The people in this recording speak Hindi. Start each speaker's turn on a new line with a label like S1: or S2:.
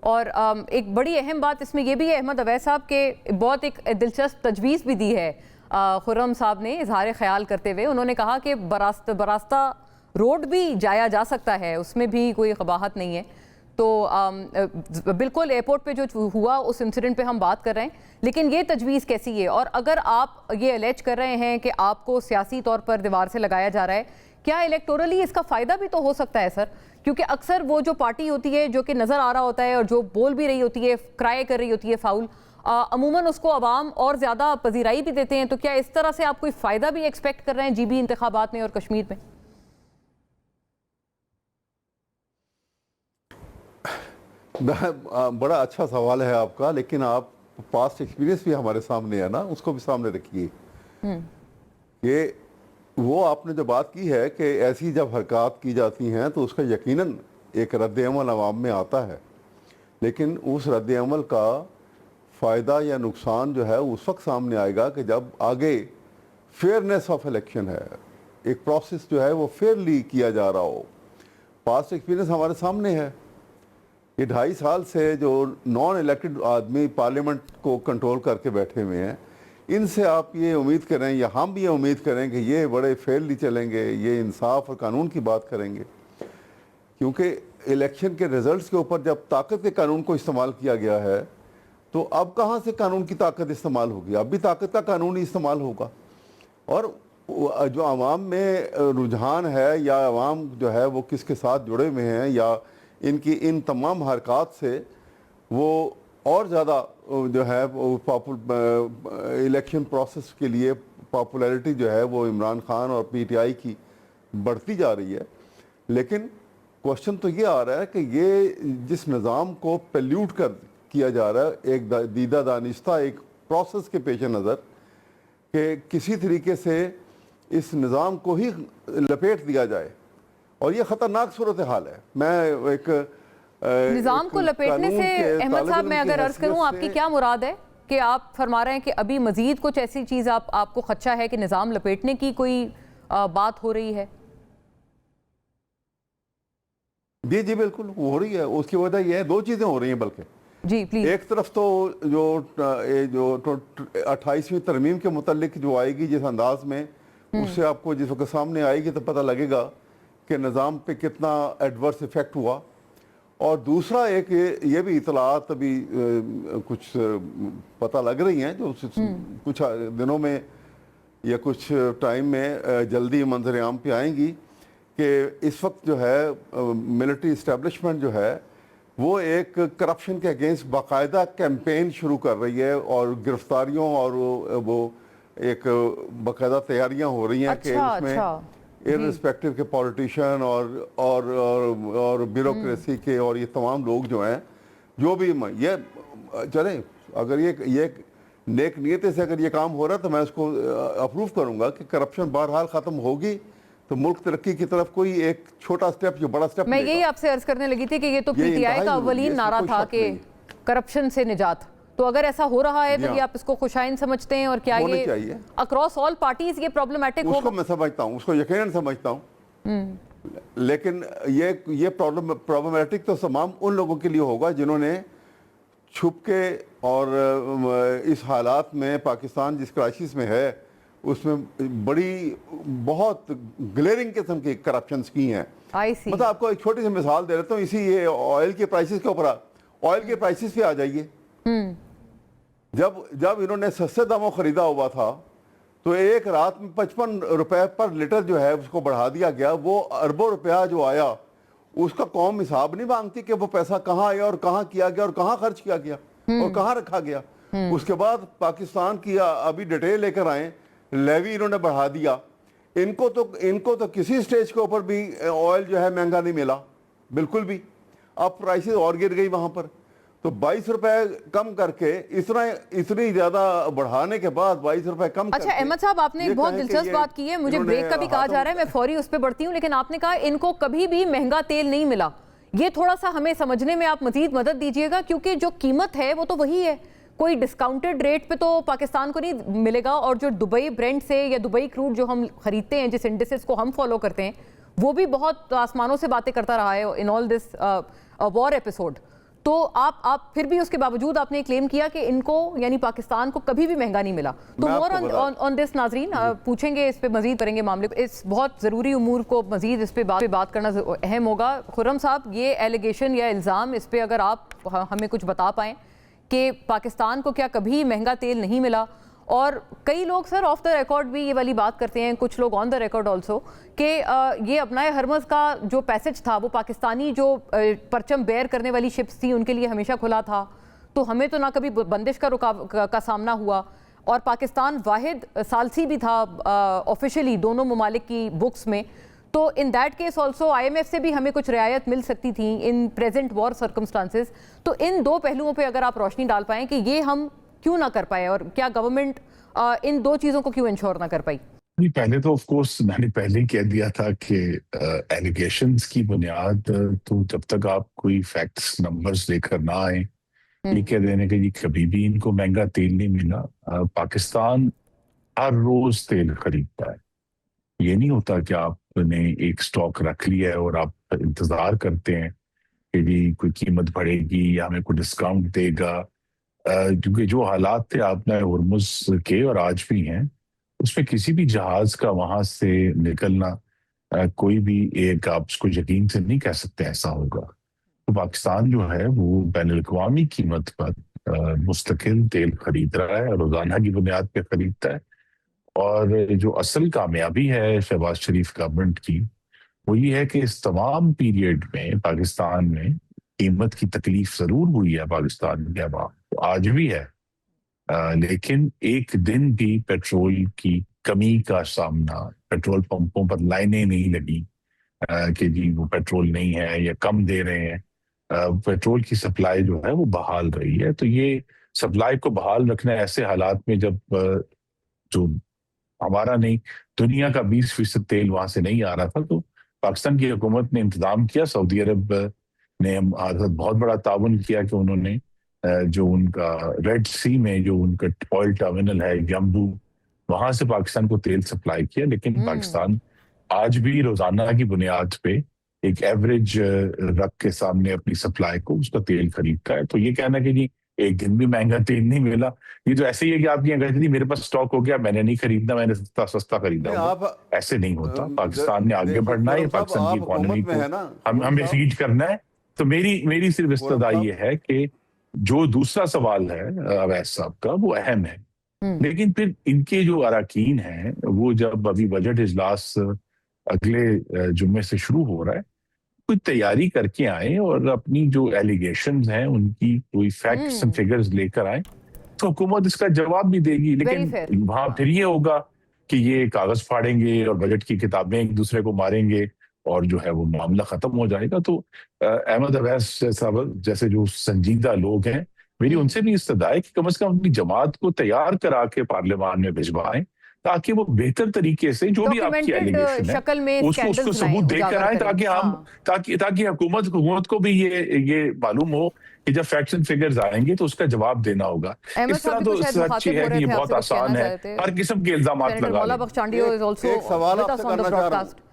S1: और एक बड़ी अहम बात इसमें यह भी है अहमद अवैस साहब के बहुत एक दिलचस्प तजवीज़ भी दी है खुर्रम साहब ने इजहार ख्याल करते हुए। उन्होंने कहा कि बरास्ता रोड भी जाया जा सकता है, उसमें भी कोई कबाहत नहीं है। तो बिल्कुल एयरपोर्ट पे जो हुआ उस इंसिडेंट पे हम बात कर रहे हैं, लेकिन ये तजवीज़ कैसी है? और अगर आप ये एलेज कर रहे हैं कि आपको सियासी तौर पर दीवार से लगाया जा रहा है, क्या इलेक्टोरली इसका फ़ायदा भी तो हो सकता है सर? क्योंकि अक्सर वो जो पार्टी होती है जो कि नज़र आ रहा होता है और जो बोल भी रही होती है, क्राई कर रही होती है फाउल, अमूमन उसको अवाम और ज़्यादा पजीराई भी देते हैं। तो क्या इस तरह से आप कोई फ़ायदा भी एक्सपेक्ट कर रहे हैं GB इंतखाबात में और कश्मीर में?
S2: बड़ा अच्छा सवाल है आपका, लेकिन आप पास्ट एक्सपीरियंस भी हमारे सामने है ना, उसको भी सामने रखिए। कि वो आपने जो बात की है कि ऐसी जब हरकत की जाती हैं तो उसका यकीनन एक रद्द-ए-अमल अवाम में आता है, लेकिन उस रद्द-ए-अमल का फ़ायदा या नुकसान जो है उस वक्त सामने आएगा कि जब आगे फेयरनेस ऑफ इलेक्शन है, एक प्रोसेस जो है वो फेयरली किया जा रहा हो। पास्ट एक्सपीरियंस हमारे सामने है। ये 2.5 साल से जो नॉन इलेक्टेड आदमी पार्लियामेंट को कंट्रोल करके बैठे हुए हैं, इनसे आप ये उम्मीद करें या हम भी ये उम्मीद करें कि ये बड़े फेयरली चलेंगे, ये इंसाफ और कानून की बात करेंगे, क्योंकि इलेक्शन के रिजल्ट्स के ऊपर जब ताकत के कानून को इस्तेमाल किया गया है तो अब कहाँ से कानून की ताकत इस्तेमाल होगी? अब भी ताकत का कानून ही इस्तेमाल होगा। और जो आवाम में रुझान है या आवाम जो है वो किसके साथ जुड़े हुए हैं या इनकी इन तमाम हरकत से वो और ज़्यादा जो है इलेक्शन प्रोसेस के लिए पॉपुलैरिटी जो है वो इमरान खान और PTI की बढ़ती जा रही है। लेकिन क्वेश्चन तो ये आ रहा है कि ये जिस निज़ाम को पेल्यूट कर किया जा रहा है, एक दीदा दानिस्ता एक प्रोसेस के पेश नज़र, कि किसी तरीके से इस निज़ाम को ही लपेट दिया जाए, और ये ख़तरनाक सूरत हाल है। मैं एक
S1: निज़ाम को लपेटने से अहमद साहब मैं अगर अर्ज करूं, आपकी क्या मुराद है कि आप फरमा रहे हैं कि अभी मजीद कुछ ऐसी चीज़ आपको खदशा है कि निज़ाम लपेटने की कोई बात हो रही है?
S2: जी जी बिल्कुल हो रही है। उसकी वजह यह है, 2 चीज़ें हो रही हैं बल्कि
S1: जी प्लीज।
S2: एक तरफ तो जो 28वीं तरमीम के मुतालिक जो आएगी जिस अंदाज में, उससे आपको जिस वक्त सामने आएगी तो पता लगेगा कि निज़ाम पे कितना एडवर्स इफेक्ट हुआ। और दूसरा एक ये भी इतलात अभी कुछ पता लग रही हैं जो कुछ दिनों में या कुछ टाइम में जल्दी मंजर आम पे आएंगी, कि इस वक्त जो है मिलिट्री इस्टेब्लिशमेंट जो है वो एक करप्शन के अगेंस्ट बाकायदा कैंपेन शुरू कर रही है, और गिरफ्तारियों और वो एक बाकायदा तैयारियां हो रही हैं कि उसमें इररिस्पेक्टिव के पॉलिटिशियन और ब्यूरोक्रेसी के और ये तमाम लोग जो हैं, जो भी ये चले, अगर ये नेक नीयत से अगर ये काम हो रहा है तो मैं उसको अप्रूव करूंगा कि करप्शन बहरहाल ख़त्म होगी तो मुल्क तरक्की की तरफ कोई एक छोटा स्टेप जो बड़ा स्टेप। मैं
S1: यही आपसे अर्ज करने लगी थी कि ये तो PTI का अव्वलीन नारा था कि करप्शन से निजात, तो अगर ऐसा हो रहा है तो ये आप इसको खुशाइन समझते हैं? और क्या ये अक्रॉस ऑल पार्टीज ये प्रॉब्लमैटिक होगा?
S2: उसको मैं समझता हूँ, उसको यकीनन समझता हूँ, लेकिन ये प्रॉब्लमैटिक तो तमाम उन लोगों के लिए होगा जिन्होंने छुप के और इस हालात में पाकिस्तान जिस क्राइसिस में है उसमें बड़ी बहुत ग्लेरिंग किस्म की करप्शन की हैं। मतलब आपको एक छोटी सी मिसाल दे देता हूँ, इसी ये ऑयल के प्राइसेस के ऊपर, ऑयल के प्राइसेस पे आ जाइए। जब इन्होंने सस्ते दामों खरीदा हुआ था तो एक रात में 55 रुपए पर लीटर जो है उसको बढ़ा दिया गया। वो अरबों रुपया जो आया उसका कौम हिसाब नहीं मांगती कि वो पैसा कहाँ आया और कहाँ किया गया और कहाँ खर्च किया गया और कहाँ रखा गया। उसके बाद पाकिस्तान की अभी डिटेल लेकर आए, लेवी इन्होंने बढ़ा दिया। इनको तो किसी स्टेज के ऊपर भी ऑयल जो है महंगा नहीं मिला बिल्कुल भी। अब प्राइसेस और गिर गई वहां पर, तो 22 रुपए कम करके इतनी ज्यादा बढ़ाने के बाद 22 रुपए कम।
S1: अच्छा अहमद साहब, आपने एक बहुत दिलचस्प बात की है, मुझे ब्रेक का भी कहा जा रहा है, मैं फौरी उस पर बढ़ती हूँ, लेकिन आपने कहा इनको कभी भी महंगा तेल नहीं मिला। ये थोड़ा सा हमें समझने में आप मजीद मदद दीजिएगा, क्योंकि जो कीमत है वो तो वही है, कोई डिस्काउंटेड रेट पे तो पाकिस्तान को नहीं मिलेगा। और जो दुबई ब्रेंड से या दुबई क्रूड जो हम खरीदते हैं, जिस इंडिसेस को हम फॉलो करते हैं, वो भी बहुत आसमानों से बातें करता रहा है in all this war episode. तो आप फिर भी उसके बावजूद आपने क्लेम किया कि इनको यानी पाकिस्तान को कभी भी महंगा नहीं मिला। तो मोर ऑन दिस नाजरीन पूछेंगे, इस पे मजीद करेंगे मामले पे, इस बहुत ज़रूरी उमूर को मजीद इस पे बात करना अहम होगा। खुर्रम साहब, ये एलिगेशन या इल्ज़ाम, इस पे अगर आप हमें कुछ बता पाएँ कि पाकिस्तान को क्या कभी महंगा तेल नहीं मिला? और कई लोग सर ऑफ द रिकॉर्ड भी ये वाली बात करते हैं, कुछ लोग ऑन द रिकॉर्ड ऑल्सो, कि ये अपनाए हरमज़ का जो पैसेज था वो पाकिस्तानी जो परचम बेयर करने वाली शिप्स थी उनके लिए हमेशा खुला था, तो हमें तो ना कभी बंदिश का सामना हुआ। और पाकिस्तान वाहिद सालसी भी था ऑफिशियली दोनों ममालिक की बुक्स में। तो in that case also IMF से भी हमें कुछ रियायत मिल सकती थी इन प्रेजेंट वॉर सर्कमस्टांसेस। तो इन दो पहलुओं पे अगर आप रोशनी डाल पाएँ कि ये हम क्यों ना कर पाए, और क्या गवर्नमेंट इन दो चीजों को क्यों इंश्योर ना कर पाई?
S3: पहले तो ऑफ कोर्स मैंने पहले ही कह दिया था कि एलिगेशंस की बुनियाद तो जब तक आप कोई फैक्ट्स नंबर्स लेकर ना आए, ये कह देने के जी कभी भी इनको महंगा तेल नहीं मिला। पाकिस्तान हर रोज तेल खरीदता है। ये नहीं होता कि आपने एक स्टॉक रख लिया है और आप इंतजार करते हैं कि जी कोई कीमत बढ़ेगी या हमें कोई डिस्काउंट देगा। क्योंकि जो हालात थे आपने हुर्मुज के और आज भी हैं, उसमें किसी भी जहाज का वहां से निकलना कोई भी एक आप उसको यकीन से नहीं कह सकते ऐसा होगा। तो पाकिस्तान जो है वो बैनुल-अक़वामी कीमत पर मुस्तकिल तेल खरीद रहा है, रोजाना की बुनियाद पे खरीदता है। और जो असल कामयाबी है शहबाज शरीफ गवर्नमेंट की, वो ये है कि इस तमाम पीरियड में पाकिस्तान में कीमत की तकलीफ जरूर हुई है पाकिस्तान के अवाम, तो आज भी है, लेकिन एक दिन भी पेट्रोल की कमी का सामना, पेट्रोल पंपों पर लाइनें नहीं लगी कि जी वो पेट्रोल नहीं है या कम दे रहे हैं। पेट्रोल की सप्लाई जो है वो बहाल रही है। तो ये सप्लाई को बहाल रखना ऐसे हालात में जब जो हमारा नहीं दुनिया का 20% तेल वहां से नहीं आ रहा था, तो पाकिस्तान की हुकूमत ने इंतजाम किया। सऊदी अरब ने हमारे साथ बहुत बड़ा ताउन किया कि उन्होंने जो उनका रेड सी में जो उनका ऑयल टर्मिनल है यम्बू, वहां से पाकिस्तान को तेल सप्लाई किया। लेकिन पाकिस्तान आज भी रोजाना की बुनियाद पे एक एवरेज रख के सामने अपनी सप्लाई को उसका तेल खरीदता है। तो ये कहना कि जी एक दिन भी महंगा तेल नहीं मिला, ये तो ऐसे ही है कि आप ये कहते मेरे पास स्टॉक हो गया, मैंने नहीं खरीदना, मैंने सस्ता खरीदा। ऐसे नहीं होता। पाकिस्तान ने आगे बढ़ना है, पाकिस्तान की इकोनॉमी को हमें फीड करना है। तो मेरी सिर्फ इस्तदा ये है कि जो दूसरा सवाल है अवैस साहब का वो अहम है, लेकिन फिर इनके जो अरकान हैं वो जब अभी बजट इजलास अगले जुम्मे से शुरू हो रहा है, कोई तैयारी करके आए और अपनी जो एलिगेशंस हैं उनकी कोई फैक्ट्स एंड फिगर्स लेकर आए, तो हुकूमत इसका जवाब भी देगी। लेकिन वहां फिर ये होगा कि ये कागज फाड़ेंगे और बजट की किताबें एक दूसरे को मारेंगे और जो है वो मामला खत्म हो जाएगा। तो अहमद अवैस जैसे जो संजीदा लोग हैं, मेरी उनसे भी इस्तदा है कि कम से कम अपनी जमात को तैयार करा के पार्लियामान में भिजवाएं, ताकि वो बेहतर तरीके से जो भी आपकी एलिगेशन है उसको सबूत देकर आए, ताकि हम ताकि हुकूमत को भी ये मालूम हो कि जब फैक्ट्स एंड फिगर्स आएंगे तो उसका जवाब देना होगा। इस तरह तो सच्ची है कि ये बहुत आसान है हर किस्म के इल्जाम लगा।
S2: एक सवाल आपसे करना चाह रहा हूं।